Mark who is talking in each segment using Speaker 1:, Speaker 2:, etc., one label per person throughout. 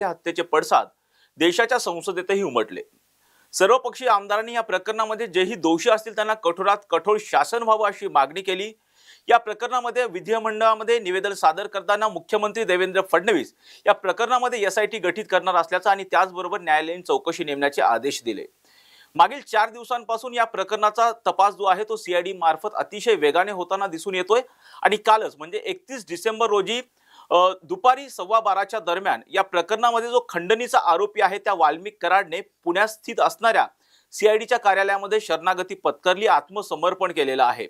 Speaker 1: या हत्येचे पडसाद देशाच्या संसदेतही उमटले। सर्वपक्षीय आमदारांनी या प्रकरणामध्ये जेही दोषी असतील त्यांना कठोरात कठोर शासन व्हावं अशी मागणी केली। या प्रकरणामध्ये विधिमंडळामध्ये निवेदन सादर करताना मुख्यमंत्री देवेंद्र फडणवीस या प्रकरणामध्ये एसआयटी गठीत करणार असल्याचा आणि त्याचबरोबर न्यायालयीन चौकशी नेमण्याचे आदेश दिले। मागील 4 दिवसांपासून या प्रकरणाचा तपास जो आहे तो सीआयडी मार्फत अतिशय वेगाने होताना दिसून येतोय आणि कालच म्हणजे 31 डिसेंबर रोजी दुपारी 12:15च्या दरम्यान या प्रकरणामध्ये जो खंडणीचा आरोपी आहे त्या वाल्मिक कराडने पुण्यात स्थित असणाऱ्या सीआयडीच्या कार्यालयामध्ये शरणागती पत्करली, आत्मसमर्पण केलेलं आहे।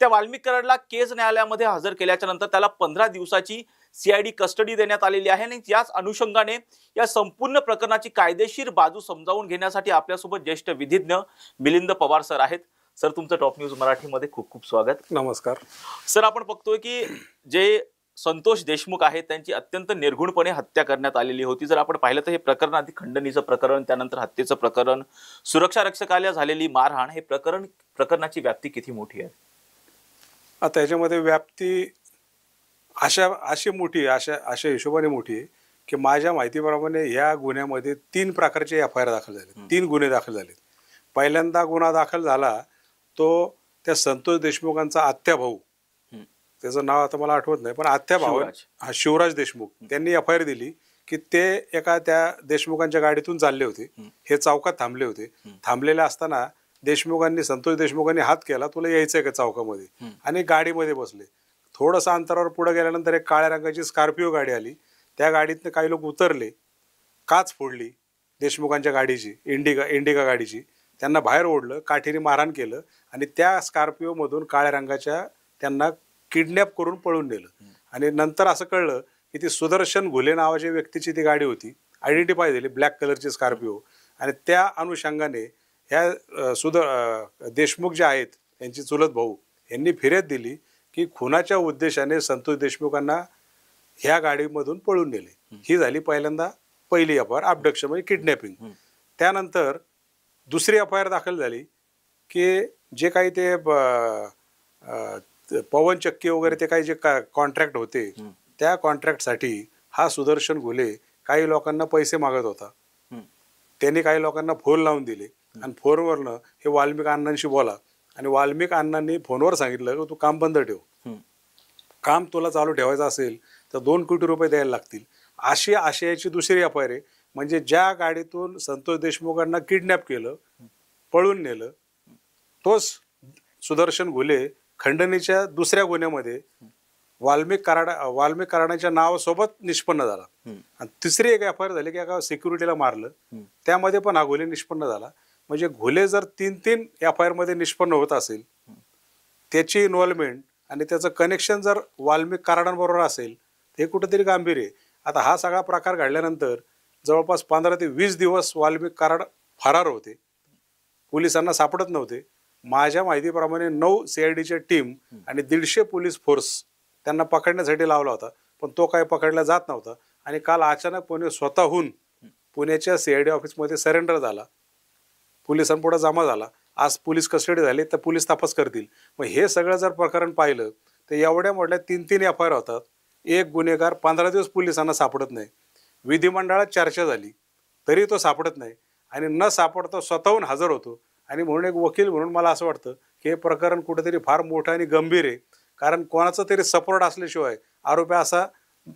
Speaker 1: त्या वाल्मिक कराडला केज न्यायालयामध्ये हजर केल्याच्या नंतर त्याला 15 दिवसाची सीआयडी कस्टडी देण्यात आलेली आहे आणि याच अनुषंगाने या संपूर्ण प्रकरणाची कायदेशीर बाजू समजावून घेण्यासाठी आपल्यासोबत ज्येष्ठ विधिज्ञ मिलिंद पवार सर आहेत। सर, तुमचं टॉप न्यूज मराठीमध्ये खूप खूप स्वागत।
Speaker 2: नमस्कार
Speaker 1: सर, आपण बघतोय की जे संतोष देशमुख आहेत त्यांची अत्यंत निर्घुणपणे हत्या करण्यात आलेली होती। जर आपण पाहिलं तर हे प्रकरण आधी खंडणीचं प्रकरण, त्यानंतर हत्येचं प्रकरण, सुरक्षा रक्षकाला झालेली मारहाण, हे प्रकरणाची व्याप्ती किती मोठी आहे?
Speaker 2: आता याच्यामध्ये व्याप्ती अशी मोठी अशा हिशोबाने मोठी आहे की माझ्या माहितीप्रमाणे या गुन्ह्यामध्ये 3 प्रकारचे एफ.आय.आर दाखल झाले, 3 गुन्हे दाखल झाले। पहिल्यांदा गुन्हा दाखल झाला तो त्या संतोष देशमुखांचा आत्या भाऊ, त्याचं नाव आता मला आठवत नाही, पण आत्या भाऊ हा शिवराज देशमुख, त्यांनी एफ.आय.आर दिली की ते एका त्या देशमुखांच्या गाडीतून चालले होते। हे चौकात थांबले होते। थांबलेले असताना संतोष देशमुखांनी हात केला, तुला यायचंय का चौकामध्ये, आणि गाडीमध्ये बसले। थोडंसं अंतरावर पुढे गेल्यानंतर एक काळ्या रंगाची स्कॉर्पिओ गाडी आली, त्या गाडीतनं काही लोक उतरले, काच फोडली देशमुखांच्या गाडीची, इंडिका गाडीची, त्यांना बाहेर ओढलं, काठीने मारहाण केलं आणि त्या स्कॉर्पिओमधून काळ्या रंगाच्या त्यांना किडनॅप करून पळून नेलं। आणि नंतर असं कळलं की ती सुदर्शन घुले नावाच्या व्यक्तीची ती गाडी होती, आयडेंटिफाय झाली, ब्लॅक कलरची स्कॉर्पिओ। आणि त्या अनुषंगाने ह्या देशमुख जे आहेत त्यांची चुलत भाऊ यांनी फिर्याद दिली की खुनाच्या उद्देशाने संतोष देशमुखांना ह्या गाडीमधून पळून नेले। ही झाली पहिली एफ.आय.आर, अबडक्शन म्हणजे किडनॅपिंग। त्यानंतर दुसरी एफ.आय.आर दाखल झाली की जे काही ते पवन चक्की वगैरे ते काही जे कॉन्ट्रॅक्ट होते त्या कॉन्ट्रॅक्टसाठी हा सुदर्शन घुले काही लोकांना पैसे मागत होता। त्यांनी काही लोकांना फोन लावून दिले आणि फोनवरनं हे वाल्मिक अण्णांशी बोला, आणि वाल्मिक अण्णांनी फोनवर सांगितलं की तू काम बंद ठेव, काम तुला चालू ठेवायचं असेल तर 2 कोटी रुपये द्यायला लागतील। अशी आशयाची दुसरी एफ.आय.आर आहे, म्हणजे ज्या गाडीतून संतोष देशमुखांना किडनॅप केलं, पळून नेलं, तोच सुदर्शन घुले खंडणीच्या दुसऱ्या गुन्ह्यामध्ये वाल्मिक कराडाच्या नावासोबत निष्पन्न झाला। आणि तिसरी एक एफ.आय.आर झाली की एका सिक्युरिटीला मारलं, त्यामध्ये पण हा घुले निष्पन्न झाला। म्हणजे घुले जर 3 एफ.आय.आर मध्ये निष्पन्न होत असेल, त्याची इन्व्हॉल्वमेंट आणि त्याचं कनेक्शन जर वाल्मिक कराडांबरोबर असेल, हे कुठेतरी गांभीर्य आहे। आता हा सगळा प्रकार घडल्यानंतर जवळपास 15 ते 20 दिवस वाल्मिक कराड फरार होते, पोलिसांना सापडत नव्हते। माझ्या माहितीप्रमाणे 9 सीआयडीच्या टीम आणि 150 पोलीस फोर्स त्यांना पकडण्यासाठी लावला होता, पण तो काही पकडला जात नव्हता। आणि काल अचानकपणे स्वतःहून पुण्याच्या सीआयडी ऑफिसमध्ये सरेंडर झाला, पोलिसांपुढे जमा झाला। आज पोलीस कस्टडी झाली तर पोलीस तपास करतील। मग हे सगळं जर प्रकरण पाहिलं तर एवढ्या मोठ्या 3 एफ.आय.आर होतात, एक गुन्हेगार 15 दिवस पोलिसांना सापडत नाही, विधिमंडळात चर्चा झाली तरी तो सापडत नाही, आणि न सापडता स्वतःहून हजर होतो। आणि म्हणून एक वकील म्हणून मला असं वाटतं की हे प्रकरण कुठेतरी फार मोठं आणि गंभीर आहे, कारण कोणाचा तरी सपोर्ट असल्याशिवाय आरोपी असा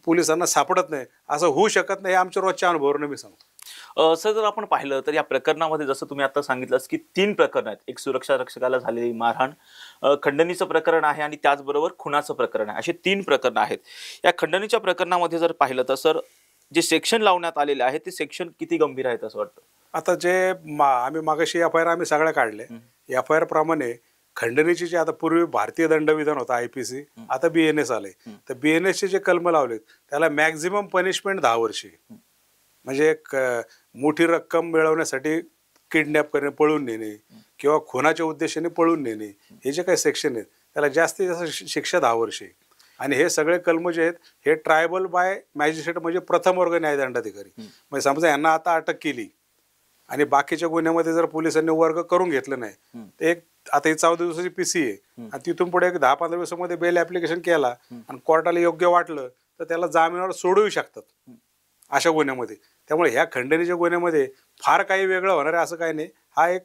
Speaker 2: पोलिसांना सापडत नाही, असं होऊ शकत नाही। आमच्या रोजच्या अनुभवावरून मी सांगतो।
Speaker 1: सर, जर आपण पाहिलं तर या प्रकरणामध्ये जसं तुम्ही आता सांगितलं की 3 प्रकरण आहेत, एक सुरक्षा रक्षकाला झालेली मारहाण, खंडणीचं प्रकरण आहे आणि त्याचबरोबर खुनाचं प्रकरण आहे, असे 3 प्रकरण आहेत। या खंडणीच्या प्रकरणामध्ये जर पाहिलं तर सर जे सेक्शन लावण्यात आलेले आहे ते सेक्शन किती गंभीर आहेत असं वाटतं?
Speaker 2: आता जे आम्ही मागाशी एफ.आय.आर आम्ही सगळ्या काढले, एफ.आय.आर प्रमाणे खंडणीची जे आता पूर्वी भारतीय दंडविधान होता IPC, आता BNS आले, तर BNS चे जे कलम लावलेत त्याला मॅक्झिमम पनिशमेंट 10 वर्षे, म्हणजे एक मोठी रक्कम मिळवण्यासाठी किडनॅप करणे, पळून नेणे किंवा खुनाच्या उद्देशाने पळून नेणे, हे जे काही सेक्शन आहेत त्याला जास्तीत जास्त शिक्षा 10 वर्षे। आणि हे सगळे कलम जे आहेत हे ट्रायबल बाय मॅजिस्ट्रेट, म्हणजे प्रथम वर्ग न्यायदंडाधिकारी। म्हणजे समजा यांना आता अटक केली आणि बाकीच्या गुन्ह्यामध्ये जर पोलिसांनी वर्ग करून घेतलं नाही, तर आता ही 14 दिवसाची PC आहे आणि तिथून पुढे 10-15 दिवसामध्ये बेल ऍप्लिकेशन केला आणि कोर्टाला योग्य वाटलं तर त्याला जामिनावर सोडवू शकतात। अशा गुन्ह्यामध्ये. त्यामुळे ह्या खंडणीच्या गुन्ह्यामध्ये फार काही वेगळं होणार आहे असं काही नाही. हा एक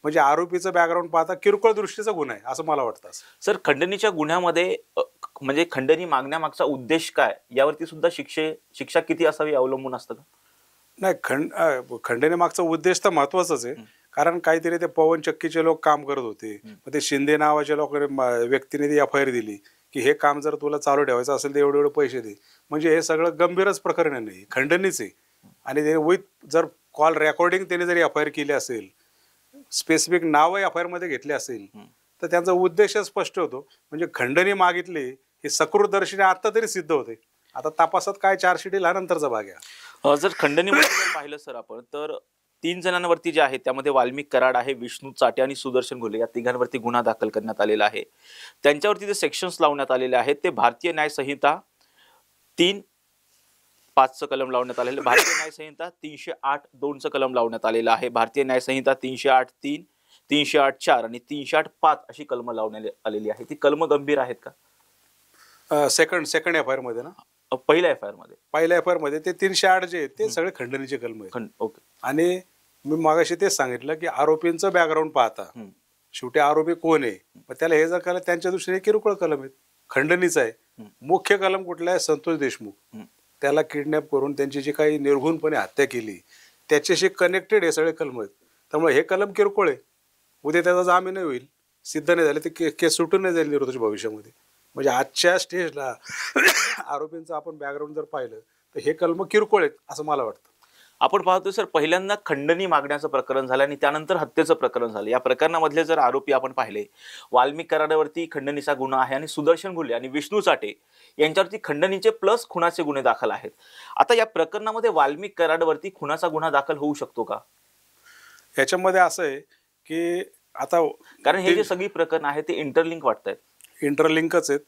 Speaker 2: म्हणजे आरोपीचं बॅकग्राऊंड पाहता किरकोळ दृष्टीचा गुन्हा आहे असं मला वाटतं.
Speaker 1: सर, खंडणीच्या गुन्ह्यामध्ये म्हणजे खंडणी मागण्यामागचा उद्देश काय यावरती सुद्धा शिक्षा किती असावी अवलंबून असतं का?
Speaker 2: नाही, खंडणी मागचा उद्देश तर महत्वाचाच आहे. कारण काहीतरी ते पवन चक्कीचे लोक काम करत होते. मग ते शिंदे नावाच्या व्यक्तीने ती एफ आय आर दिली की हे काम जर तुला चालू ठेवायचं असेल तर एवढे एवढे पैसे दे. म्हणजे हे सगळं गंभीरच प्रकरण नाही, खंडणीच आहे. आणि त्याने विथ जर कॉल रेकॉर्डिंग त्याने जर एफ आय आर केली असेल, स्पेसिफिक नावं एफ आय आर मध्ये घेतले असेल, तर त्यांचा उद्देश स्पष्ट होतो. म्हणजे खंडणी मागितली हे सकृतदर्शीने आता तरी सिद्ध होते. आता तपासात काय चार्जशीट येईल हा नंतरचा भाग आहे.
Speaker 1: जर खंडणीमध्ये जर पाहिलं सर आपण, तर 3 जणांवरती जे आहे त्यामध्ये वाल्मिक कराड आहे, विष्णू चाटे आणि सुदर्शन घोले या तिघांवरती गुन्हा दाखल करण्यात आलेला आहे. त्यांच्यावरती जे सेक्शन्स लावण्यात आलेले आहेत ते भारतीय न्याय संहिता 3(5)चं कलम लावण्यात आलेलं, भारतीय न्याय संहिता 308(2)चं कलम लावण्यात आलेलं आहे, भारतीय न्याय संहिता 308(3), 308(4) आणि 308(5) अशी कलम लावण्यात आलेली आहे. ती कलम गंभीर आहेत का?
Speaker 2: सेकंड एफ आय आर मध्ये ना,
Speaker 1: पहिल्या एफ आय आर मध्ये,
Speaker 2: पहिल्या एफ आय आर मध्ये ते 308 जे आहेत ते सगळे खंडणीचे कलम आहेत.
Speaker 1: ओके.
Speaker 2: आणि मी मागाशी तेच सांगितलं की आरोपींचं बॅकग्राऊंड पाहता शेवटी आरोपी कोण आहे, मग त्याला हे जर कळलं त्यांच्या दृष्टीने किरकोळ कलम आहेत, खंडणीचा आहे. मुख्य कलम कुठला आहे? संतोष देशमुख, त्याला किडनॅप करून त्यांची जी काही निर्घुणपणे हत्या केली त्याच्याशी कनेक्टेड हे सगळे कलम आहेत. त्यामुळे हे कलम किरकोळ आहे. उद्या त्याचा जामीन होईल, सिद्ध नाही झाले ते केस सुटून नाही जाईल विरोधाच्या भविष्यामध्ये. म्हणजे आजच्या स्टेजला आरोपींचं आपण बॅकग्राऊंड जर पाहिलं तर हे कलम किरकोळ आहेत असं मला वाटतं.
Speaker 1: आपण पाहतोय सर, पहिल्यांदा खंडणी मागण्याचं प्रकरण झालं आणि त्यानंतर हत्येचं प्रकरण झालं. या प्रकरणामधले जर आरोपी आपण पाहिले, वाल्मिक कराडावरती खंडणीचा गुन्हा आहे आणि सुदर्शन घोले आणि विष्णू चाटे यांच्यावरती खंडणीचे प्लस खुनाचे गुन्हे दाखल आहेत. आता या प्रकरणामध्ये वाल्मिक कराडावरती खुनाचा गुन्हा दाखल होऊ शकतो का?
Speaker 2: याच्यामध्ये असं आहे की आता
Speaker 1: कारण हे जे सगळी प्रकरण आहे ते इंटरलिंक वाटत
Speaker 2: इंटरलिंकच आहेत,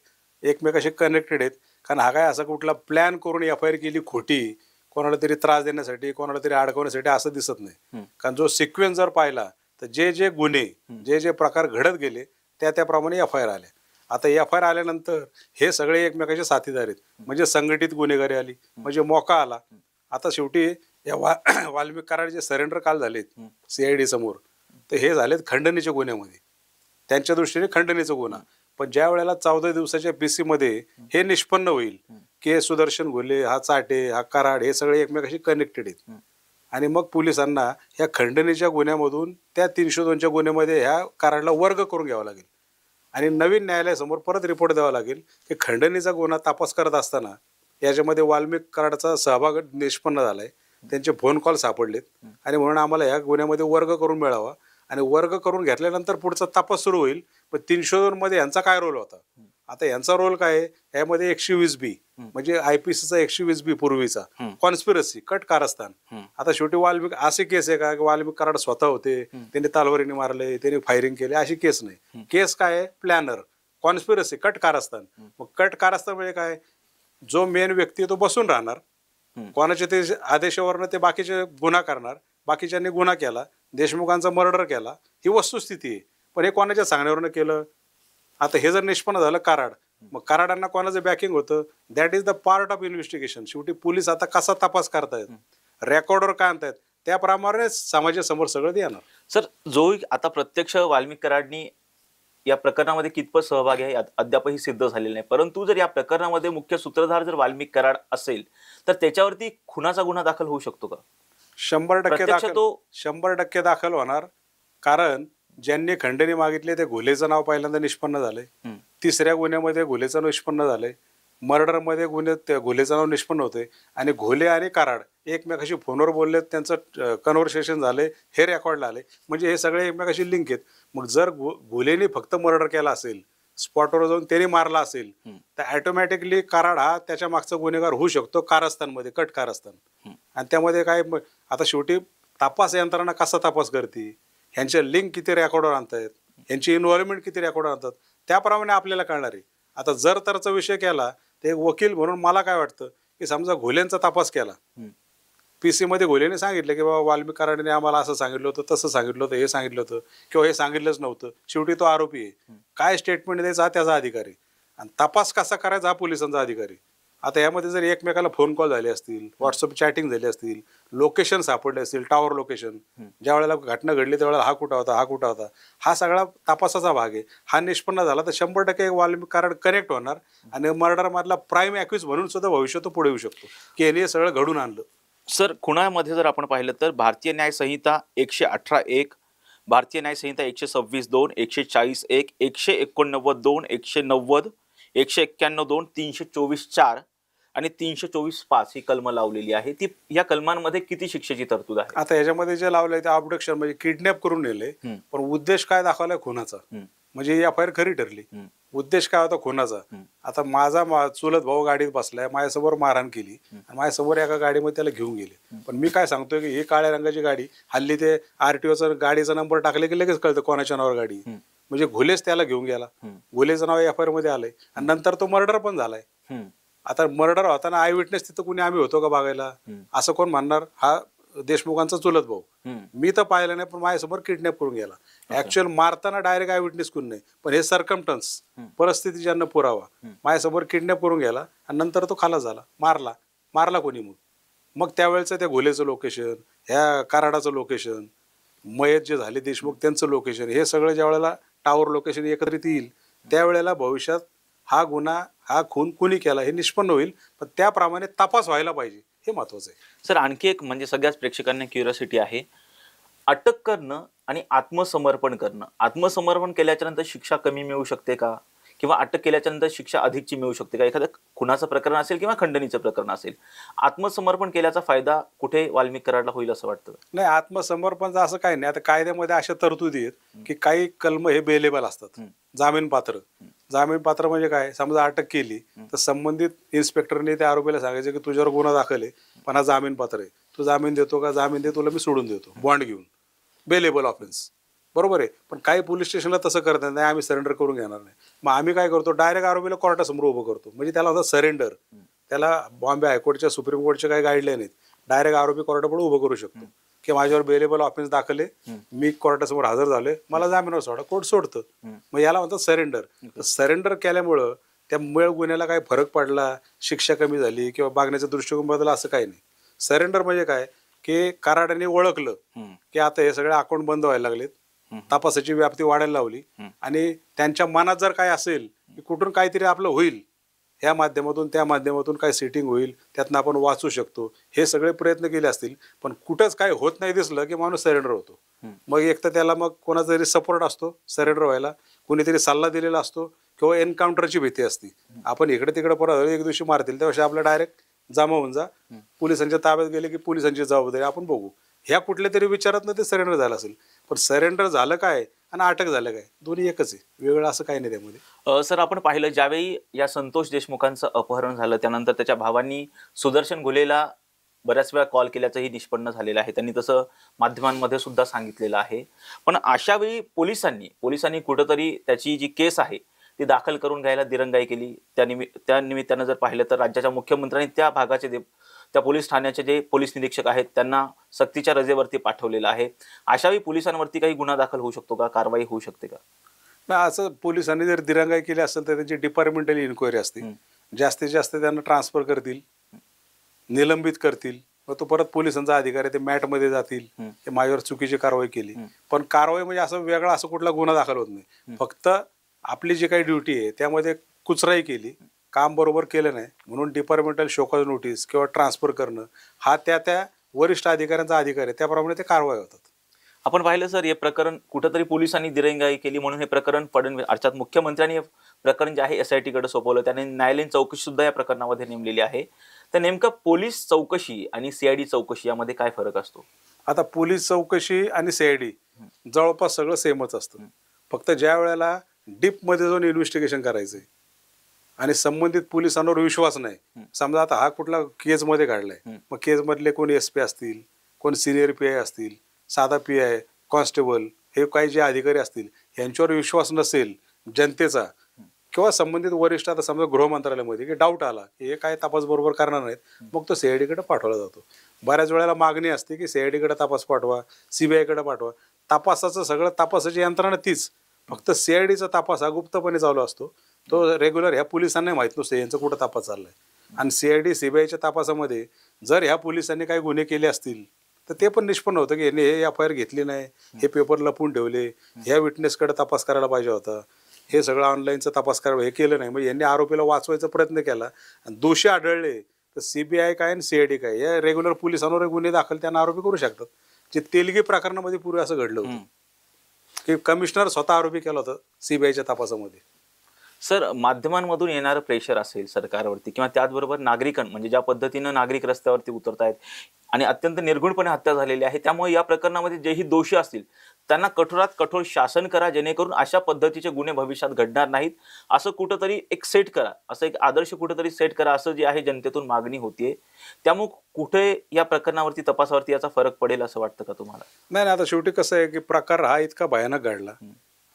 Speaker 2: एकमेकाशी कनेक्टेड आहेत. कारण हा काय असा कुठला प्लॅन करून एफ आय आर केली खोटी कोणाला तरी त्रास देण्यासाठी, कोणाला तरी अडकवण्यासाठी असं दिसत नाही. कारण जो सिक्वेन्स जर पाहिला तर जे जे गुन्हे, जे जे प्रकार घडत गेले त्याप्रमाणे एफ आय आर आले. आता एफ आय आर आल्यानंतर हे सगळे एकमेकाचे साथीदार आहेत. म्हणजे संघटित गुन्हेगारी आली, म्हणजे मोका आला. आता शेवटी या वाल्मिक कराड जे सरेंडर काल झालेत CID समोर, तर हे झालेत खंडणीच्या गुन्ह्यामध्ये, त्यांच्या दृष्टीने खंडणीचा गुन्हा. पण ज्या वेळेला 14 दिवसाच्या PC मध्ये हे निष्पन्न होईल की सुदर्शन घोले, हा चाटे, हा कराड हे सगळे एकमेकाशी कनेक्टेड आहेत, आणि मग पोलिसांना ह्या खंडणीच्या गुन्ह्यामधून त्या 302च्या गुन्ह्यामध्ये ह्या कराडला वर्ग करून घ्यावा लागेल आणि नवीन न्यायालयासमोर परत रिपोर्ट द्यावा लागेल की खंडणीचा गुन्हा तपास करत असताना याच्यामध्ये वाल्मिक कराडचा सहभाग निष्पन्न झालाय, त्यांचे फोन कॉल सापडलेत आणि म्हणून आम्हाला ह्या गुन्ह्यामध्ये वर्ग करून मिळावा. आणि वर्ग करून घेतल्यानंतर पुढचा तपास सुरू होईल. पण 302 मध्ये यांचा काय रोल होता? आता यांचा रोल काय आहे? यामध्ये 120B म्हणजे IPCचा 120B पूर्वीचा कॉन्स्पिरसी, कट कारस्थान. आता शेवटी वाल्मिक असे केस आहे का वाल्मिक कराड स्वतः होते, त्यांनी तलवारीने मारले, त्यांनी फायरिंग केले, अशी केस नाही. केस काय आहे? प्लॅनर, कॉन्स्पिरसी, कट कारस्थान. मग कट कारस्थान म्हणजे काय? जो मेन व्यक्ती तो बसून राहणार, कोणाच्या ते आदेशावरनं ते बाकीचे गुन्हा करणार, बाकीच्यांनी गुन्हा केला, देशमुखांचा मर्डर केला, ही वस्तुस्थिती आहे. पण हे कोणाच्या सांगण्यावरनं केलं? आता हे जर निष्पन्न झालं कराड, मग कराडांना कोणाचं बॅकिंग होतं? That is the part of investigation. शेवटी पोलीस आता कसा तपास करतायत, रेकॉर्डर काय आणतायत, त्याप्रमाणे समाजासमोर सगळं देणार.
Speaker 1: सर, जो आता प्रत्यक्ष वाल्मिक कराडनी या प्रकरणामध्ये कितपत सहभागी आहे अद्यापही सिद्ध झालेलं नाही. परंतु जर या प्रकरणामध्ये मुख्य सूत्रधार जर वाल्मिक कराड असेल तर त्याच्यावरती खुनाचा गुन्हा दाखल होऊ शकतो का?
Speaker 2: 100% दाखल होणार. कारण ज्यांनी खंडणी मागितली ते घोलेचं नाव पहिल्यांदा निष्पन्न झालंय, तिसऱ्या गुन्ह्यामध्ये घोलेचं नाव निष्पन्न झालंय, मर्डरमध्ये गुन्ह्यात घोलेचं नाव निष्पन्न होतंय, आणि घोले आणि कराड एकमेकाशी फोनवर बोलले, त्यांचं कन्व्हर्सेशन झालंय, हे रेकॉर्डला आले. म्हणजे हे सगळे एकमेकाशी लिंक आहेत. मग जर घोलेने फक्त मर्डर केला असेल, स्पॉटवर जाऊन त्याने मारला असेल, तर ऑटोमॅटिकली कराड हा त्याच्या मागचा गुन्हेगार होऊ शकतो कारस्थानमध्ये, कट कारस्थान. आणि त्यामध्ये काय, आता शेवटी तपास यंत्रणा कसा तपास करते, ह्यांच्या लिंक किती रेकॉर्डवर आणतायत, ह्यांची इन्व्हॉल्वमेंट किती रेकॉर्डवर आणतात, त्याप्रमाणे आपल्याला कळणार आहे. आता जर तरचा विषय केला ते वकील म्हणून मला काय वाटतं की समजा घोलेंचा तपास केला, PC मध्ये घोलेने सांगितलं की बाबा वाल्मिक कराडने आम्हाला असं सांगितलं होतं, तसं सांगितलं होतं, हे सांगितलं होतं, किंवा हे सांगितलंच नव्हतं, शेवटी तो आरोपी आहे, काय स्टेटमेंट द्यायचा हा त्याचा अधिकार आहे, आणि तपास कसा करायचा हा पोलिसांचा अधिकार आहे. आता यामध्ये जर एकमेकाला फोन कॉल झाले असतील, व्हॉट्सअप चॅटिंग झाली असतील, लोकेशन सापडले असतील, टॉवर लोकेशन, ज्या वेळेला घटना घडली त्यावेळेला हा कुठं होता, हा कुठं होता, हा सगळा तपासाचा भाग आहे. हा निष्पन्न झाला तर 100% वाल्मिक कराड कनेक्ट होणार आणि मर्डर मधला प्राईम ॲक्युज म्हणून सुद्धा भविष्यात तो पुढे येऊ शकतो की यांनी हे सगळं घडून आणलं.
Speaker 1: सर, खुनामध्ये जर आपण पाहिलं तर भारतीय न्याय संहिता 118(1), भारतीय न्याय संहिता 126(2), 140(1), 189(2), 190, 191(2), 324(4) आणि 324(5) ही कलमं लावलेली आहे. ती या कलमांमध्ये किती शिक्षेची तरतूद आहे?
Speaker 2: आता याच्यामध्ये जे लावलंय ते अबडक्शन म्हणजे किडनॅप करून नेले, पण उद्देश काय दाखवलाय खुनाचा, म्हणजे एफ.आय.आर खरी ठरली. उद्देश काय होता खुनाचा? आता माझा चुलत भाऊ गाडीत बसलाय, माझ्यासमोर मारहाण केली आणि माझ्यासमोर एका गाडीमध्ये त्याला घेऊन गेले. पण मी काय सांगतोय की ही काळ्या रंगाची गाडी, हल्ली ते आरटीओचा गाडीचा नंबर टाकले की लगेच कळतं कोणाच्या नावावर गाडी, म्हणजे घुलेच त्याला घेऊन गेला. घुलेचं नाव एफ.आय.आर मध्ये आलंय आणि नंतर तो मर्डर पण झालाय. आता मर्डर होताना आय विटनेस तिथं कुणी आम्ही होतो का बघायला? असं कोण म्हणणार? हा देशमुखांचा चुलत भाऊ. मी तर पाहिलं नाही, पण माझ्यासमोर किडनॅप करून गेला. ऍक्च्युअल मारताना डायरेक्ट आय विटनेस कोण नाही, पण हे सरकमटन्स, परिस्थिती ज्यांना पुरावा, माझ्यासमोर किडनॅप करून गेला आणि नंतर तो खाला झाला. मारला कोणी? मग त्यावेळेचं त्या घोलेचं लोकेशन, ह्या कराडाचं लोकेशन, मयत जे झाले देशमुख त्यांचं लोकेशन, हे सगळं ज्या वेळेला टावर लोकेशन एकत्रित येईल त्यावेळेला भविष्यात हा गुन्हा, हा खून कुणी केला हे निष्पन्न होईल. पण त्याप्रमाणे तपास व्हायला पाहिजे, हे महत्वाचं आहे.
Speaker 1: सर, आणखी एक म्हणजे सगळ्याच प्रेक्षकांना क्युरिओसिटी आहे, अटक करणं आणि आत्मसमर्पण करणं. आत्मसमर्पण केल्याच्या नंतर शिक्षा कमी मिळू शकते का, किंवा अटक केल्याच्या नंतर शिक्षा अधिकची मिळू शकते का? एखादं खुनाचं प्रकरण असेल किंवा खंडणीचं प्रकरण असेल, आत्मसमर्पण केल्याचा फायदा कुठे वाल्मिक कराडला होईल असं वाटतं?
Speaker 2: नाही, आत्मसमर्पणचं असं काही नाही. आता कायद्यामध्ये अशा तरतुदी आहेत की काही कलम हे बेलेबल असतात, जामीन पात्र म्हणजे काय? समजा अटक केली तर संबंधित इन्स्पेक्टरने त्या आरोपीला सांगायचं की तुझ्यावर गुन्हा दाखल आहे, पण हा जामीन पात्र आहे, तू जामीन देतो का? जामीन दे, तुला मी सोडून देतो बॉन्ड घेऊन. बेलेबल ऑफेन्स, बरोबर आहे. पण काही पोलीस स्टेशनला तसं करतात नाही, आम्ही सरेंडर करून घेणार नाही. मग आम्ही काय करतो? डायरेक्ट आरोपीला कोर्टासमोर उभं करतो, म्हणजे त्याला होतं सरेंडर. त्याला बॉम्बे हायकोर्टच्या, सुप्रीम कोर्टच्या काही गाईडलाईन आहेत, डायरेक्ट आरोपी कोर्टापुढे उभं करू शकतो की माझ्यावर बेलेबल ऑफेन्स दाखल आहे, मी कोर्टासमोर हजर झालोय, मला जामीनवर सोडा, कोर्ट सोडतं. मग याला म्हणतात सरेंडर. सरेंडर केल्यामुळं त्या मूळ गुन्ह्याला काही फरक पडला, शिक्षा कमी झाली किंवा बघण्याचा दृष्टिकोन बदलला असं काही नाही. सरेंडर म्हणजे काय की कराडाने ओळखलं की आता हे सगळे अकाउंट बंद व्हायला लागलेत, तपासाची व्याप्ती वाढायला लावली आणि त्यांच्या मनात जर काय असेल की कुठून काहीतरी आपलं होईल, ह्या माध्यमातून त्या माध्यमातून काय सेटिंग होईल, त्यातनं आपण वाचू शकतो, हे सगळे प्रयत्न केले असतील, पण कुठंच काय होत नाही दिसलं की माणूस सरेंडर होतो. मग एक तर त्याला मग कोणाचा तरी सपोर्ट असतो सरेंडर व्हायला, कोणीतरी सल्ला दिलेला असतो किंवा एन्काउंटरची भीती असते. आपण इकडे तिकडे परत एक दिवशी मारतील त्यापेक्षा आपलं डायरेक्ट जमा होऊन जा, पोलिसांच्या ताब्यात गेले की पोलिसांची जबाबदारी आपण बघू, ह्या कुठल्या तरी विचारात ते सरेंडर झालं असेल. पण सरेंडर झालं काय आणि अटक झालं काय, दोन्ही एकच आहे, वेगळं असं काही नाही त्यामध्ये.
Speaker 1: सर, आपण पाहिलं ज्यावेळी या संतोष देशमुखांचं अपहरण झालं त्यानंतर त्याच्या भावांनी सुदर्शन घुलेला बऱ्याच वेळा कॉल केल्याचंही निष्पन्न झालेलं आहे, त्यांनी तसं माध्यमांमध्ये सुद्धा सांगितलेलं आहे. पण अशा वेळी पोलिसांनी कुठंतरी त्याची जी केस आहे ती दाखल करून घ्यायला दिरंगाई केली. त्या निमित्तानं जर पाहिलं तर राज्याच्या मुख्यमंत्र्यांनी त्या भागाचे त्या पोलीस ठाण्याचे जे पोलीस निरीक्षक आहेत त्यांना सक्तीच्या रजेवरती पाठवलेलं आहे. अशावेळी पोलिसांवरती काही गुन्हा दाखल होऊ शकतो का, कारवाई होऊ शकते का?
Speaker 2: नाही, असं पोलिसांनी जर दिरंगाई केली असेल तर त्यांची डिपार्टमेंटल इन्क्वायरी असते, जास्तीत जास्त त्यांना ट्रान्सफर करतील, निलंबित करतील, मग तो परत पोलिसांचा अधिकार आहे, ते मॅटमध्ये जातील, ते माझ्यावर चुकीची कारवाई केली. पण कारवाई म्हणजे असं वेगळा असं कुठला गुन्हा दाखल होत नाही, फक्त आपली जी काही ड्युटी आहे त्यामध्ये कुचराई केली, काम बरोबर केलं नाही म्हणून डिपार्टमेंटल शोकॉज नोटीस किंवा ट्रान्सफर करणं हा त्या वरिष्ठ अधिकाऱ्यांचा अधिकार आहे, त्याप्रमाणे ते कारवाई होतात.
Speaker 1: आपण पाहिलं सर, हे प्रकरण कुठंतरी पोलिसांनी दिरंगाई केली म्हणून हे प्रकरण अर्थात मुख्यमंत्र्यांनी हे प्रकरण जे आहे SIT कडे सोपवलं, त्याने न्यायालयीन चौकशी सुद्धा या प्रकरणामध्ये नेमलेली आहे. तर नेमकं पोलीस चौकशी आणि CID चौकशी यामध्ये काय फरक असतो?
Speaker 2: आता पोलीस चौकशी आणि CID जवळपास सगळं सेमच असतं, फक्त ज्या वेळेला डीपमध्ये जाऊन इन्व्हेस्टिगेशन करायचंय आणि संबंधित पोलिसांवर विश्वास नाही, समजा आता हा कुठला केसमध्ये काढलाय, मग केसमधले कोण SP असतील, कोण सिनियर PI असतील, साधा PI, कॉन्स्टेबल, हे काही जे अधिकारी असतील यांच्यावर विश्वास नसेल जनतेचा किंवा संबंधित वरिष्ठ, आता समजा गृह मंत्रालयामध्ये की डाऊट आला की हे काय तपास बरोबर करणार नाहीत, मग तो CID कडे पाठवला जातो. बऱ्याच वेळेला मागणी असते की CID कडे तपास पाठवा, CBI कडे पाठवा. तपासाचं सगळं तपासाची यंत्रणा तीच, फक्त CIDचा तपास हा गुप्तपणे चालू असतो, तो रेग्युलर ह्या पोलिसांना माहित नसतो यांचा कुठं तपास चाललाय. आणि CID CBIच्या तपासामध्ये जर ह्या पोलिसांनी काही गुन्हे केले असतील तर ते पण निष्पन्न होतं की यांनी हे FIR घेतली नाही, हे पेपर लपवून ठेवले, ह्या विटनेसकडे तपास करायला पाहिजे होता, हे सगळं ऑनलाईनचा तपास करावा, हे केलं नाही. म्हणजे यांनी आरोपीला वाचवायचा प्रयत्न केला आणि दोषी आढळले तर CBI काय आणि CID काय या रेग्युलर पोलिसांवर गुन्हे दाखल त्यांना आरोपी करू शकतात. जे तेलगी प्रकरणामध्ये पूर्वी असं घडलं होतं की कमिशनर स्वतः आरोपी केला होता CBIच्या तपासामध्ये.
Speaker 1: सर, माध्यमांमधून येणारं प्रेशर असेल सरकारवरती किंवा त्याचबरोबर म्हणजे ज्या पद्धतीनं नागरिक रस्त्यावरती उतरत आहेत आणि अत्यंत निर्घुणपणे हत्या झालेली आहे, त्यामुळे या प्रकरणामध्ये जेही दोषी असतील त्यांना कठोरात कठोर शासन करा, जेणेकरून अशा पद्धतीचे गुन्हे भविष्यात घडणार नाहीत. असं कुठंतरी एक सेट करा, असं एक आदर्श कुठंतरी सेट करा, असं जे आहे जनतेतून मागणी होतीये. त्यामुळे कुठे या प्रकरणावरती तपासावरती याचा फरक पडेल असं वाटतं का तुम्हाला?
Speaker 2: नाही, आता शेवटी कसं आहे की प्रकार हा इतका भयानक घडला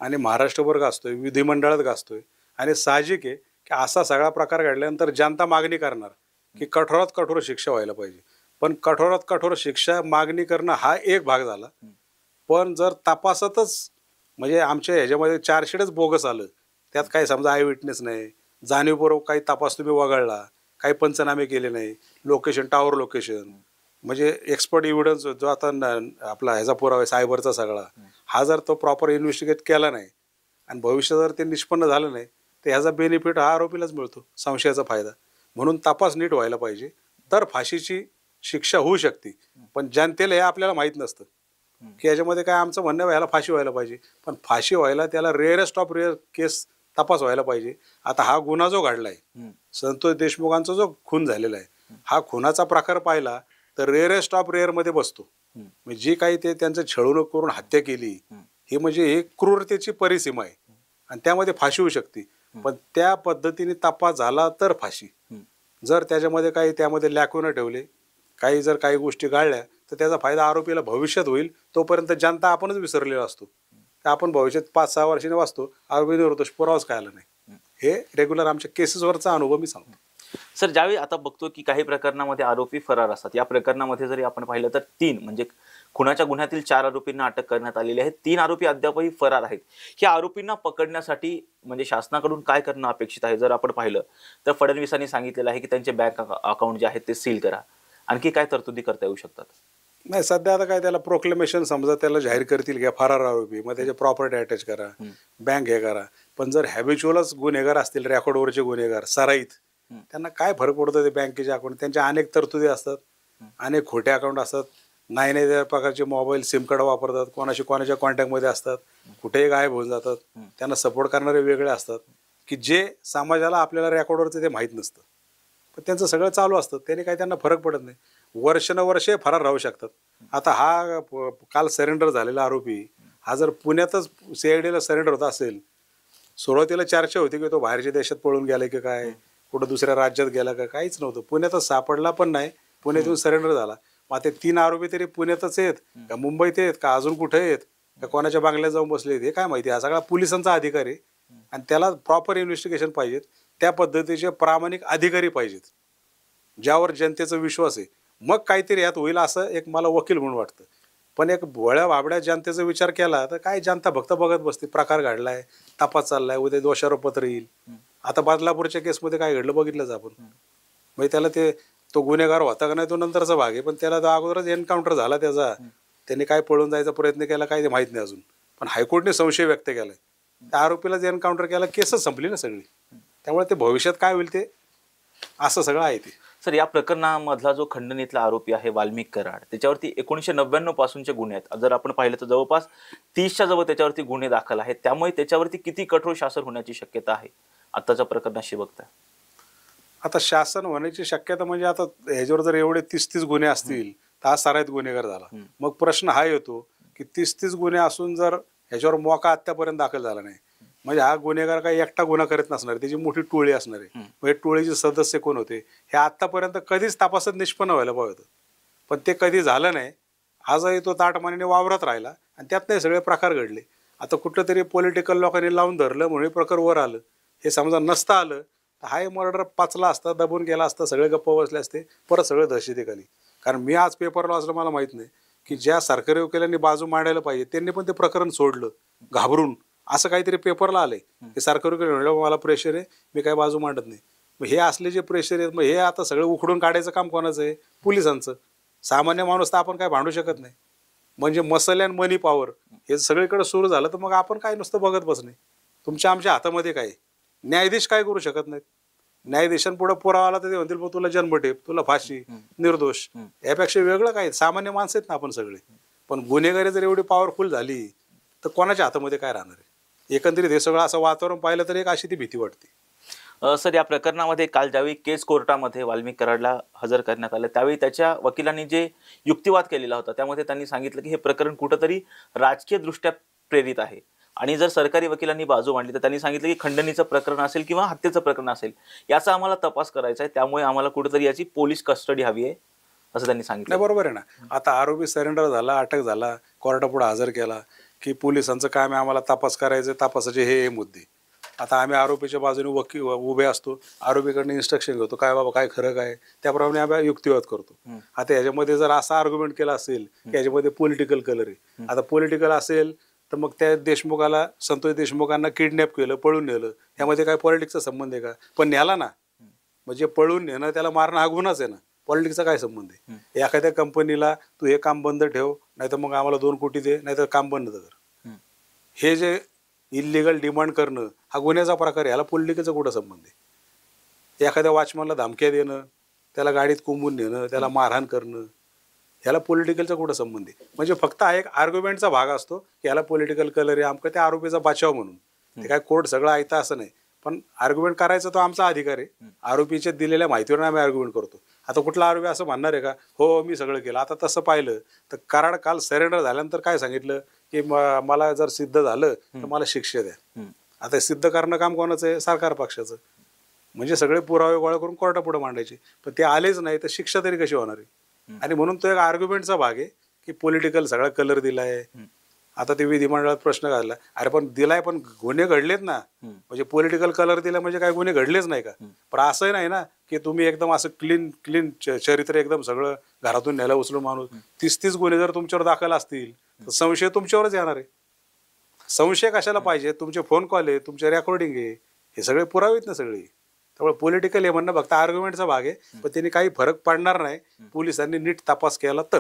Speaker 2: आणि महाराष्ट्रभर गाजतोय, विधिमंडळात गाजतोय आणि साहजिक आहे की असा सगळा प्रकार घडल्यानंतर जनता मागणी करणार की कठोरात कठोर शिक्षा व्हायला पाहिजे. पण कठोरात कठोर शिक्षा मागणी करणं हा एक भाग झाला. पण जर तपासातच म्हणजे आमच्या ह्याच्यामध्ये चार्जशीटच बोगस आलं, त्यात काही समजा आय विटनेस नाही, जाणीवपूर्वक काही तपास तुम्ही वगळला, काही पंचनामे केले नाही, लोकेशन टावर लोकेशन म्हणजे एक्सपर्ट एव्हिडन्स जो आता आपला ह्याचा पुरावा आहे सायबरचा सगळा, हा जर तो प्रॉपर इन्व्हेस्टिगेट केला नाही आणि भविष्यात जर ते निष्पन्न झालं नाही तर ह्याचा बेनिफिट हा आरोपीलाच मिळतो, संशयाचा फायदा. म्हणून तपास नीट व्हायला पाहिजे तर फाशीची शिक्षा होऊ शकते. पण जनतेला हे आपल्याला माहीत नसतं की याच्यामध्ये काय आमचं म्हणणं ह्याला फाशी व्हायला पाहिजे, पण फाशी व्हायला त्याला रेअरेस्ट ऑफ रेअर केस तपास व्हायला पाहिजे. आता हा गुन्हा जो घडला आहे, संतोष देशमुखांचा जो खून झालेला आहे, हा खुनाचा प्रकार पाहिला तर रेअरेस्ट ऑफ रेअरमध्ये बसतो. म्हणजे जी काही ते त्यांचं छळवणूक करून हत्या केली ही म्हणजे ही क्रूरतेची परिसीमा आहे आणि त्यामध्ये फाशी होऊ शकते. पण त्या पद्धतीने तपास झाला तर फाशी. जर त्याच्यामध्ये काही त्यामध्ये लॅकून ठेवले, काही जर काही गोष्टी गाळल्या तर त्याचा फायदा आरोपीला भविष्यात होईल. तोपर्यंत जनता आपणच विसरलेला असतो. आपण भविष्यात 5-6 वर्षांनी वाचतो आरोपी होतो पुरावाच काय आला नाही. हे रेग्युलर आमच्या केसेसवरचा अनुभव मी सांगतो.
Speaker 1: सर, ज्यावेळी आता बघतो की काही प्रकरणामध्ये आरोपी फरार असतात, या प्रकरणामध्ये जरी आपण पाहिलं तर 3 म्हणजे खुनाच्या गुन्ह्यातील 4 आरोपींना अटक करण्यात आलेली आहे. 3 आरोपी अद्यापही फरार आहेत. या आरोपींना पकडण्यासाठी म्हणजे शासनाकडून काय करणं अपेक्षित आहे? जर आपण पाहिलं तर फडणवीसांनी सांगितलेलं आहे की त्यांचे बँक अकाउंट जे आहेत ते सील करा. आणखी काय तरतुदी करता येऊ शकतात?
Speaker 2: नाही, सध्या आता काय त्याला प्रोक्लेमेशन समजा त्याला जाहीर करतील घ्या फरार आरोपी, मग त्याचे प्रॉपर्टी अटॅच करा, बँक हे करा. पण जर हॅबिच्युअलच गुन्हेगार असतील, रेकॉर्डवरचे गुन्हेगार सराईत, त्यांना काय फरक पडतो ते बँकेचे अकाउंट? त्यांच्या अनेक तरतुदी असतात, अनेक खोटे अकाउंट असतात, नाही त्या प्रकारचे मोबाईल सिम कार्ड वापरतात, कोणाच्या कॉन्टॅक्टमध्ये असतात, कुठेही गायब होऊन जातात. त्यांना सपोर्ट करणारे वेगळे असतात की जे समाजाला आपल्याला रेकॉर्डवरचं ते माहीत नसतं, पण त्यांचं सगळं चालू असतं. त्याने काही त्यांना फरक पडत नाही. वर्षानुवर्षे फरार राहू शकतात. आता हा काल सरेंडर झालेला आरोपी हा जर पुण्यातच CIDला सरेंडर होता असेल, सुरुवातीला चर्चा होती की तो बाहेरच्या देशात पळून गेलाय की काय, कुठं दुसऱ्या राज्यात गेला का, काहीच नव्हतं. पुण्यातच सापडला पण नाही, पुण्यातून सरेंडर झाला. मग ते 3 आरोपी तरी पुण्यातच आहेत का मुंबईत आहेत का अजून कुठे आहेत का कोणाच्या बंगल्यात जाऊन बसले हे काय माहिती. हा सगळा पोलिसांचा अधिकार आहे आणि त्याला प्रॉपर इन्व्हेस्टिगेशन पाहिजेत. त्या पद्धतीचे प्रामाणिक अधिकारी पाहिजेत ज्यावर जनतेचा विश्वास आहे. मग काहीतरी यात होईल असं एक मला वकील म्हणून वाटतं. पण एक भोळ्या बाबड्या जनतेचा विचार केला तर काय जनता फक्त बघत बसते. प्रकार घडलाय, तपास चाललाय, उद्या दोषारोपपत्र येईल. आता बदलापूरच्या केसमध्ये काय घडलं बघितलंच आपण. म्हणजे त्याला तो गुन्हेगार होता का नाही तो नंतरचा भाग आहे, पण त्याला तो अगोदरच एन्काउंटर झाला त्याचा. त्याने काय पळून जायचा प्रयत्न केला काय ते माहीत नाही अजून, पण हायकोर्टने संशय व्यक्त केलाय. त्या आरोपीलाच एन्काउंटर केला, केसच संपली ना सगळी. त्यामुळे ते भविष्यात काय होईल ते असं सगळं आहे ते.
Speaker 1: सर, या प्रकरणामधला जो खंडणीतला आरोपी आहे वाल्मिक कराड, त्याच्यावरती 1999 पासूनचे गुन्हे आहेत. जर आपण पाहिलं तर जवळपास 30च्या जवळ त्याच्यावरती गुन्हे दाखल आहेत. त्यामुळे त्याच्यावरती किती कठोर शासन होण्याची शक्यता आहे आताच्या प्रकरणाशी बघता?
Speaker 2: आता शासन होण्याची शक्यता म्हणजे आता ह्याच्यावर जर एवढे 30 गुन्हे असतील तर हा सराईत गुन्हेगार झाला. मग प्रश्न हा येतो की 30 गुन्हे असून जर ह्याच्यावर मोका आत्तापर्यंत दाखल झाला नाही म्हणजे हा गुन्हेगार काही एकटा गुन्हा करत नसणार, त्याची मोठी टोळी असणार आहे. म्हणजे टोळीचे सदस्य कोण होते हे आतापर्यंत कधीच तपासात निष्पन्न व्हायला पाहिजे होतं, पण ते कधी झालं नाही. आजही तो ताटमानेने वावरत राहिला आणि त्यात नाही सगळे प्रकार घडले. आता कुठलं तरी पॉलिटिकल लोकांनी लावून धरलं म्हणून प्रकार वर आलं. हे समजा नसतं आलं तर हाय मर्डर पचला असता, दबून गेला असता, सगळे गप्प बसले असते, परत सगळं दहशतीखाली. कारण मी आज पेपरला वाचलं, मला माहित नाही की ज्या सरकारी वकिलांनी बाजू मांडायला पाहिजे त्यांनी पण ते प्रकरण सोडलं घाबरून. असं काहीतरी पेपरला आलंय की सरकारी वकील म्हणलं मला प्रेशर आहे, मी काय बाजू मांडत नाही. मग हे असले जे प्रेशर आहेत, मग हे आता सगळं उखडून काढायचं काम कोणाचं आहे? पोलिसांचं. सामान्य माणूस तर आपण काय भांडू शकत नाही. म्हणजे मसल अँड मनी पॉवर हे सगळीकडे सुरू झालं तर मग आपण काय नुसतं बघत बसणे. तुमच्या आमच्या हातामध्ये काय? न्यायाधीश काय करू शकत नाहीत. न्यायाधीशांपुढे पुरावा आला तर ते म्हणतील तुला जन्मठेप, तुला फाशी, निर्दोष. यापेक्षा वेगळं काय? सामान्य माणसं आहेत ना आपण सगळे. पण गुन्हेगारी जर एवढी पॉवरफुल झाली तर कोणाच्या हातामध्ये काय राहणार आहे? एकंदरीत हे सगळं असं वातावरण पाहिलं तर एक अशी ती भीती वाटते.
Speaker 1: सर, या प्रकरणामध्ये काल ज्यावेळी केस कोर्टामध्ये वाल्मिक कराडला हजर करण्यात आलं त्यावेळी त्याच्या वकिलांनी जे युक्तिवाद केलेला होता त्यामध्ये त्यांनी सांगितलं की हे प्रकरण कुठंतरी राजकीय दृष्ट्या प्रेरित आहे आणि जर सरकारी वकिलांनी बाजू मांडली तर त्यांनी सांगितलं की खंडणीचं प्रकरण असेल किंवा हत्येचं प्रकरण असेल याचा आम्हाला तपास करायचा आहे, त्यामुळे आम्हाला कुठेतरी याची पोलीस कस्टडी हवी आहे असं त्यांनी सांगितलं.
Speaker 2: नाही, बरोबर आहे ना. आता आरोपी सरेंडर झाला, अटक झाला, कोर्टापुढे हजर केला की पोलिसांचं काम आहे आम्हाला तपास करायचं, तपासाचे हे मुद्दे. आता आम्ही आरोपीच्या बाजूने उभे असतो, आरोपीकडनं इन्स्ट्रक्शन घेतो, काय बाबा काय खरं काय, त्याप्रमाणे आम्ही युक्तिवाद करतो. आता याच्यामध्ये जर असा आर्ग्युमेंट केला असेल की याच्यामध्ये पॉलिटिकल कलर आहे, आता पॉलिटिकल असेल तर मग त्या देशमुखाला, संतोष देशमुखांना किडनॅप केलं, पळून नेलं, यामध्ये काय पॉलिटिक्सचा संबंध आहे का? पण न्याला ना, म्हणजे पळून नेणं त्याला मारणं हा गुन्हाच आहे ना. पॉलिटिक्सचा काय संबंध आहे? एखाद्या कंपनीला तू हे काम बंद ठेव, नाही तर मग आम्हाला 2 कोटी दे, नाही तर काम बंद कर. हे जे इलिगल डिमांड करणं हा गुन्ह्याचा प्रकार आहे. ह्याला पॉलिटिक्सचा कुठं संबंध आहे? एखाद्या वॉचमॅनला धमक्या देणं, त्याला गाडीत कोंबून नेणं, त्याला मारहाण करणं, ह्याला पॉलिटिकलचा कुठं संबंध आहे? म्हणजे फक्त हा एक आर्ग्युमेंटचा भाग असतो की ह्याला पॉलिटिकल कलर आहे आमका, त्या आरोपीचा बचाव म्हणून. ते काय कोर्ट सगळं ऐकतं असं नाही, पण आर्ग्युमेंट करायचा तो आमचा अधिकार आहे. आरोपीच्या दिलेल्या माहितीवर आम्ही आर्ग्युमेंट करतो. आता कुठला आरोपी असं म्हणणार आहे का हो मी सगळं केलं? आता तसं पाहिलं तर कराड काल सरेंडर झाल्यानंतर काय सांगितलं की मला जर सिद्ध झालं तर मला शिक्षा द्या. आता सिद्ध करणं काम कोणाचं आहे? सरकार पक्षाचं. म्हणजे सगळे पुरावे गोळा करून कोर्टापुढे मांडायचे, पण ते आलेच नाही तर शिक्षा तरी कशी होणार आहे? आणि म्हणून तो एक आर्ग्युमेंटचा भाग आहे की पॉलिटिकल सगळा कलर दिलाय. आता ते विधिमंडळात प्रश्न घालला, अरे पण दिलाय पण गुन्हे घडलेत ना, म्हणजे पॉलिटिकल कलर दिला म्हणजे काय गुन्हे घडलेच नाही का? पण असंही नाही ना की तुम्ही एकदम असं क्लीन चरित्र एकदम सगळं घरातून नेला उचलून माणूस. 30 गुन्हे जर तुमच्यावर दाखल असतील तर संशय तुमच्यावरच येणार आहे. संशय कशाला पाहिजे? तुमचे फोन कॉल आहे, तुमचे रेकॉर्डिंग आहे, हे सगळे पुरावे आहेत ना सगळे. त्यामुळे पॉलिटिकल हे म्हणणं फक्त आर्ग्युमेंटचा भाग आहे, पण त्यांनी काही फरक पडणार नाही पोलिसांनी नीट तपास केला तर.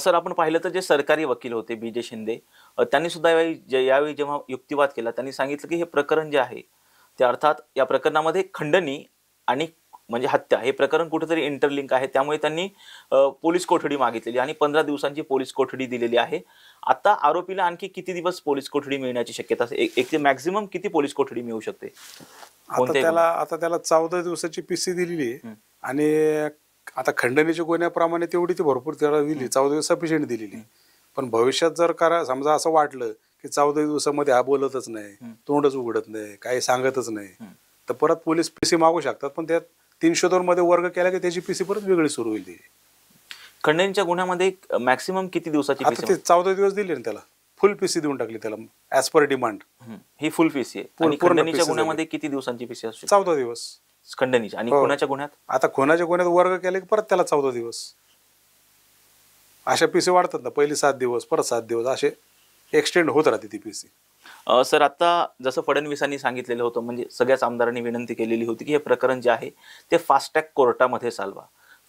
Speaker 1: सर, आपण पाहिलं तर जे सरकारी वकील होते BJ शिंदे त्यांनी सुद्धा यावेळी जेव्हा युक्तिवाद केला त्यांनी सांगितलं की हे प्रकरण जे आहे ते अर्थात या प्रकरणामध्ये खंडणी आणि म्हणजे हत्या हे प्रकरण कुठेतरी इंटरलिंक आहे, त्यामुळे त्यांनी पोलीस कोठडी मागितलेली आणि 15 दिवसांची पोलीस कोठडी दिलेली आहे. आता आरोपीला आणखी किती दिवस पोलीस कोठडी मिळण्याची शक्यता असेल? एक मॅक्झिमम किती पोलीस कोठडी मिळू शकते?
Speaker 2: आता त्याला 14 दिवसाची PC दिलेली आहे आणि आता खंडणीच्या गुन्ह्याप्रमाणे तेवढी ती भरपूर त्याला दिली, 14 दिवस सफिशियंट दिलेली. पण भविष्यात जर समजा असं वाटलं की 14 दिवसामध्ये हा बोलतच नाही, तोंडच उघडत नाही, काही सांगतच नाही, तर परत पोलीस PC मागू शकतात. पण त्यात 302 मध्ये वर्ग केला की त्याची PC परत वेगळी सुरू होईल.
Speaker 1: खंडणीच्या गुन्ह्यामध्ये मॅक्सिमम किती दिवसाची
Speaker 2: आता ते 14 दिवस दिले ना त्याला, फुल PC देऊन टाकली त्याला ऍज पर डिमांड.
Speaker 1: ही फुल PC आहे. आणि खंडणीच्या गुन्ह्यामध्ये किती दिवसांची PC असू शकते?
Speaker 2: 14 दिवस
Speaker 1: खंडणीच्या. आणि खुनाच्या गुन्ह्यात?
Speaker 2: आता खुनाच्या गुन्ह्यात वर्ग केले की परत त्याला 14 दिवस. अशा PC वाढतात ना, पहिली 7 दिवस, परत 7 दिवस, असे एक्सटेंड होत राहते ती PC.
Speaker 1: सर, आता जसं फडणवीसांनी सांगितलेलं होतं, म्हणजे सगळ्याच आमदारांनी विनंती केलेली होती की हे प्रकरण जे आहे ते फास्ट ट्रॅक कोर्टामध्ये चालवा.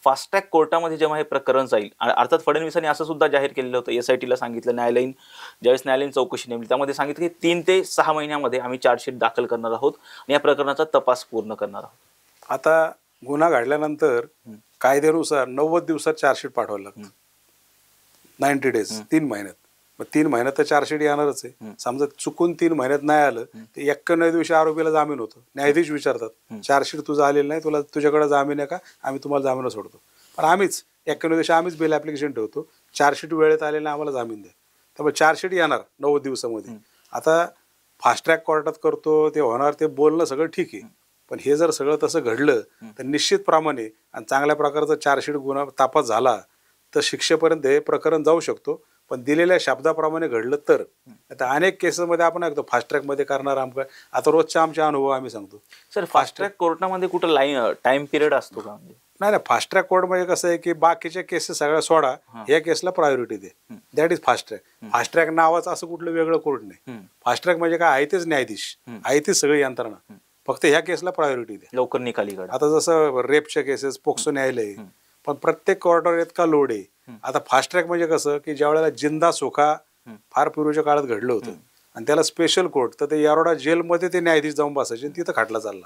Speaker 1: फास्ट ट्रॅक कोर्टामध्ये जेव्हा हे प्रकरण जाईल, अर्थात फडणवीसांनी असं सुद्धा जाहीर केलेलं होतं, SITला सांगितलं, ज्यावेळेस न्यायालयीन चौकशी नेमली त्यामध्ये सांगितलं की 3 ते 6 महिन्यामध्ये आम्ही चार्जशीट दाखल करणार आहोत आणि या प्रकरणाचा तपास पूर्ण करणार आहोत.
Speaker 2: आता गुन्हा घडल्यानंतर कायद्यानुसार 90 दिवसात चार्जशीट पाठवायला लागतं. 90 डेज, 3 महिन्यात. मग 3 महिन्यात तर चार्जशीट येणारच आहे. समजा चुकून 3 महिन्यात नाही आलं तर 91 दिवशी आरोपीला जामीन होतो. न्यायाधीश विचारतात चार्जशीट तुझं आलेलं नाही, तुझ्याकडे जामीन आहे का? आम्ही तुम्हाला जामीन सोडतो. पण आम्हीच 91 दिवशी आम्हीच बेल ऍप्लिकेशन ठेवतो, चार्जशीट वेळेत आलेलं आम्हाला जामीन द्या. त्यामुळे चार्जशीट येणार 90 दिवसामध्ये. आता फास्ट ट्रॅक कोर्टात करतो ते होणार, ते बोलणं सगळं ठीक आहे, पण हे जर सगळं तसं घडलं तर निश्चितप्रमाणे आणि चांगल्या प्रकारचा चार्जशीट गुन्हा तपास झाला तर शिक्षेपर्यंत हे प्रकरण जाऊ शकतो. पण दिलेल्या शब्दाप्रमाणे घडलं तर. आता अनेक केसेसमध्ये आपण ऐकतो फास्ट ट्रॅक मध्ये करणार आमका. आता रोजच्या आमचे अनुभव आम्ही सांगतो.
Speaker 1: सर, फास्ट ट्रॅक कोर्टामध्ये कुठं टाइम पिरियड असतो का? म्हणजे
Speaker 2: नाही, फास्ट ट्रॅक कोर्ट म्हणजे कसं आहे की बाकीच्या केसेस सगळ्या सोडा, या Kesla priority they, that is fast track. Fast track नावाचं असं कुठलं वेगळं कोर्ट नाही. फास्ट ट्रॅक म्हणजे काय, आहे तेच न्यायाधीश, आहे तीच सगळी यंत्रणा. फक्त ह्या केसला प्रायोरिटी द्या.
Speaker 1: लवकर निकाली काढा.
Speaker 2: आता जसं रेपच्या केसेस पोक्सो न्यायालय, पण प्रत्येक कोर्टावर इतका लोड आहे. आता फास्ट ट्रॅक म्हणजे कसं की ज्या वेळेला जिंदा सोखा फार पूर्वीच्या काळात घडलं होतं आणि त्याला स्पेशल कोर्ट, तर ते यारोडा जेलमध्ये ते न्यायाधीश जाऊन बसायचे आणि तिथं खटला चालला.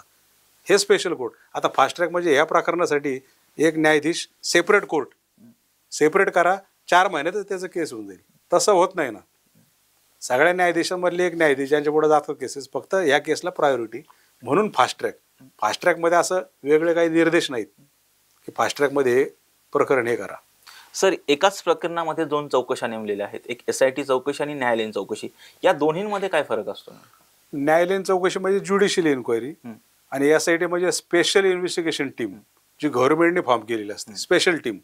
Speaker 2: हे स्पेशल कोर्ट. आता फास्ट ट्रॅक म्हणजे ह्या प्रकरणासाठी एक न्यायाधीश सेपरेट कोर्ट सेपरेट करा, 4 महिन्यातच त्याचं केस होऊन जाईल. तसं होत नाही ना. सगळ्या न्यायाधीशांमधले एक न्यायाधीश यांच्या पुढे जातात केसेस, फक्त ह्या केसला प्रायोरिटी म्हणून फास्ट ट्रॅक. फास्ट ट्रॅकमध्ये असं वेगळे काही निर्देश नाहीत की फास्ट ट्रॅकमध्ये प्रकरण हे करा.
Speaker 1: सर, एकाच प्रकरणामध्ये 2 चौकशा नेमलेल्या आहेत, एक SIT चौकशी आणि न्यायालयीन चौकशी. या दोन्हींमध्ये काय फरक असतो?
Speaker 2: न्यायालयीन चौकशी म्हणजे ज्युडिशियल इन्क्वायरी आणि SIT म्हणजे स्पेशल इन्व्हेस्टिगेशन टीम, जी गव्हर्नमेंटने फॉर्म केलेली असते. स्पेशल टीम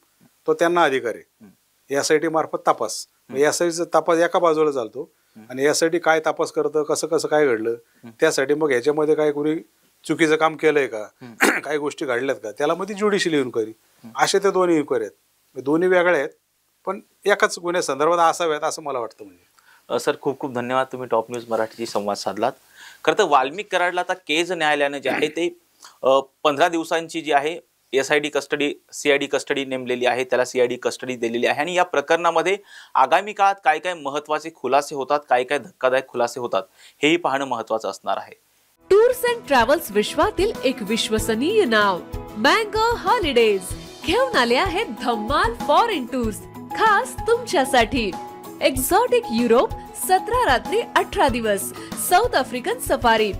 Speaker 2: तो त्यांना अधिकार आहे. SIT मार्फत तपास. SITचा तपास एका बाजूला चालतो आणि SIT काय तपास करतं, कसं कसं काय घडलं, त्यासाठी मग ह्याच्यामध्ये काय कोणी चुकीचं काम केलंय का, काही गोष्टी घडल्यात का, त्याला मध्ये ज्युडिशियल इन्क्वायरी. असे ते दोन्ही इन्क्वायरी आहेत. दोन्ही वेगळे आहेत पण एकाच गुन्ह्या संदर्भात असाव्यात असं मला वाटतं. म्हणजे
Speaker 1: सर, खूप खूप धन्यवाद. तुम्ही टॉप न्यूज मराठीशी संवाद साधलात. खरं तर वाल्मिक कराडला आता केज न्यायालयानं जे आहे ते 15 दिवसांची जी आहे SID कस्टडी CID कस्टडी नेमलेली आहे, त्याला CID कस्टडी दिलेली आहे. आणि या प्रकरणामध्ये आगामी काळात काय काय महत्त्वाचे खुलासे होतात, काय काय धक्कादायक खुलासे होतात, हेही पाहणं महत्त्वाचं असणार आहे.
Speaker 3: टूर्स अँड ट्रॅव्हल्स विश्वातील एक विश्वसनीय नाव मँगो हॉलिडेज घेऊन आले आहेत धम्माल फॉरेन टूर्स खास तुमच्यासाठी. एक्झॉटिक युरोप 17 रात्री 18 दिवस, साऊथ आफ्रिकन सफारी,